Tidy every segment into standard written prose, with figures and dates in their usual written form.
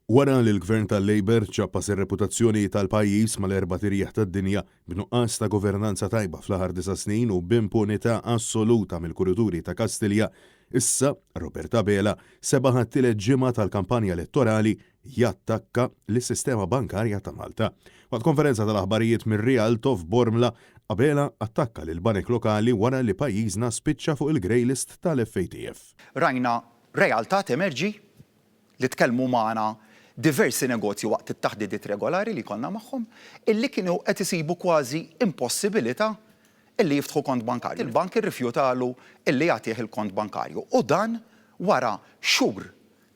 Wara li l-Gvern tal-Labor ċappas ir-reputazzjoni tal-pajjiż mal-erba' tirjieħ tad-dinja b'nuqqas ta' governanza tajba fl-aħħar 9 snin u b'impunità assoluta mill-kurituri ta' Kastilja, issa Roberta Bela sebaħ għat-tielet ġimgħa tal-kampanja elettorali jattakka lis-sistema bankarja ta' Malta. Waqt konferenza tal-aħbarijiet mir-Rialto f'Bormla, Bela attakka lil banek lokali wara li pajjiżna spiċċa fuq il-grey list tal-FATF. Rajna realtà temerġi li tkellmu magħna diversi negozji waqt it-taħdidiet regolari li konna magħhom illi kienu qed isibu kważi impossibilità illi jiftħu kont bankarju. Il-bank irrifjutalu illi jagħtih il-kont bankarju. U dan wara xhur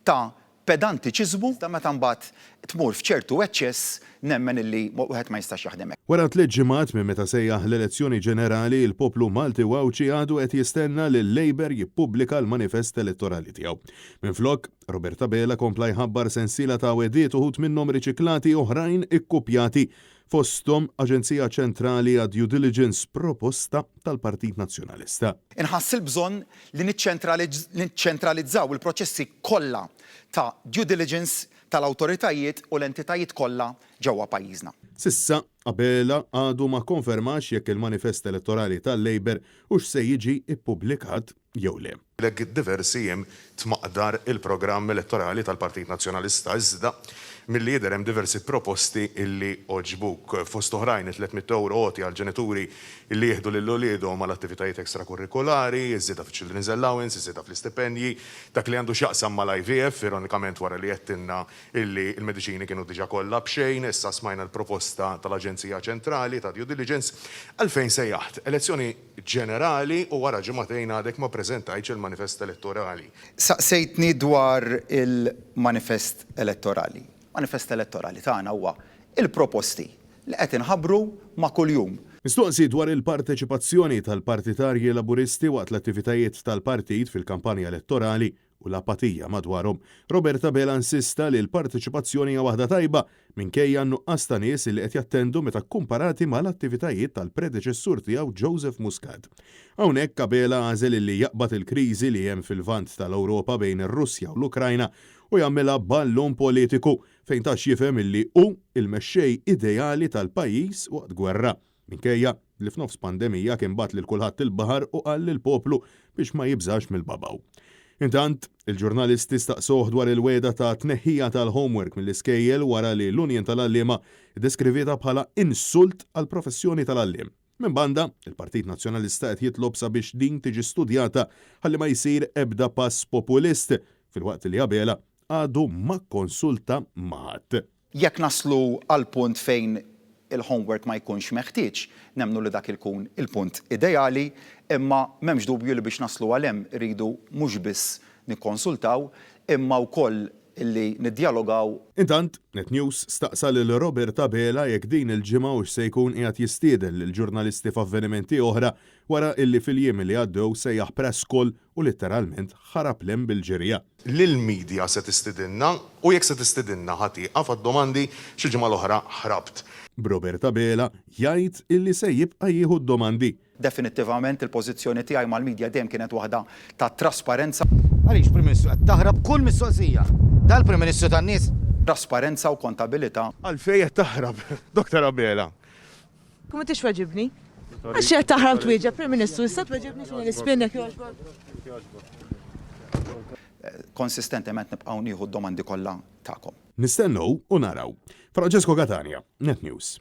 ta' pedantiċiżmu ta' meta mbagħad tmur f'ċertu eċċess nemmen illi wieħed ma jistax jaħdem. Wara 3 ġimgħat minn meta sejjaħ l-elezzjoni ġenerali, il-poplu Malti Wawċi għadu qed jistenna li l-Labor jippubblika l-manifest elettorali tiegħu. Minflok, Roberta Bela kompla jħabbar sensiela ta' wediet uħud minnhom riċiklati oħrajn ikkupjati fosthom Aġenzija Ċentrali għad Due Diligence proposta tal-Partit Nazzjonalista. Inħass il-bżonn li niċċentralizzaw il-proċessi kollha ta' due diligence tal-awtoritajiet u l-entitajiet kollha ġewwa pajjiżna. Sissa, Bela għadu ma konfermax jekk il-manifest elettorali tal-Labor hux se jiġi ippubblikat jew le. Diversi jiem tmaqdar il-programm elettorali tal-Partit Nazzjonalista iżda milli jidher hemm diversi proposti illi oġbuk fost oħrajn 300 euro għoti għal ġenituri illi jieħdu lil uliedhom għal attivitajiet ekstrakurrikolari, iż-żieda fi-children's allowance, iż-żieda fl-istipendji, dak li għandu x'jaqsam mal-IVF, ironikament wara li jettinna illi l-mediċini kienu diġà kollha b'xejn, issa smajna l-proposta tal-Aġenzija Ċentrali ta' Due Diligence għalfejn sejjaħt elezzjoni ġenerali u wara ġimagħtejn għadek ma preżentajtx il-manifest elettorali. Saqsejtni dwar il-manifest elettorali. Manifest elettorali tagħna huwa il-proposti li qed inħabbru ma' kuljum. Mistoqsi dwar il-parteċipazzjoni tal-partitarji laburisti waqt l-attivitajiet tal-partit fil-kampanja elettorali u l-apatija madwarhom, Roberta Bela insista li l-parteċipazzjoni hija waħda tajba minkejja nuqqas ta' nies li qed jattendu meta kkumparati mal-attivitajiet tal-predeċessur tiegħu Joseph Muscat. Hawnhekk Bela għażel li jaqbad il-kriżi li hemm fil-vant tal-Ewropa bejn ir-Russja u l-Ukrajna u jagħmilha ballun politiku fejn tax jifhem illi hu il-mexxej ideali tal-pajjiż waqt gwerra. Minkejja li f'nofs pandemija kien bat lil kulħadd il-baħar u qal lill-poplu biex ma jibżax mill-babaw. Intant, il-ġurnalisti staqsuh dwar il-weda ta' tneħħija tal-homework mill-iskejjel wara li l-Unjen tal-Allima deskrivita bħala insult għal professjoni tal-allim. Min banda, il-Partit Nazzjonalista qed jitlob sabiex din tiġi studjata ħalli ma jsir ebda pass populist fil-waqt li Bela għadu ma konsulta maħat. Jekk naslu għal punt fejn il-homework ma jkunx meħtieġ, nemnu li dak ikun il-punt ideali, imma m'hemmx dubju li biex naslu għal hemm iridu mhux biss nikkonsultaw, imma wkoll illi niddialogaw. Intant, NetNews staqsa lil Roberta Bela jekk din il-ġimgħa hux se jkun qiegħed jistieden lill-ġurnalisti f'avvenimenti oħra wara illi fil-jiem li għaddew sejjaħ press call u litteralment ħarab lem bil-ġirja. Lill-medja se tistidinna u jekk se tistidinna ħatieqa fad-domandi xi ġimgħa l-oħra ħrabt. Roberta Bela jgħid illi se jibqa' jieħu d-domandi. Definitivament il-pożizzjoni tiegħi mal-medja dejjem kienet waħda ta' trasparenza. Għaliex Prim Ministru qed taħrab kull mistoqsija. Dal-Prim Ministru tan-nies. Trasparenza u kontabilità. Għalfejn qed taħrab, Dr. Bela. Kum tix weġibni? Għax qed taħrab twieġeb Prim Ministru, issa tweġibni x'inhi l-ispinnek jogħġbok. Konsistentement nibqgħu nieħu d-domandi kollha tagħkom. Nistennew u naraw. Francesco Catania, NetNews.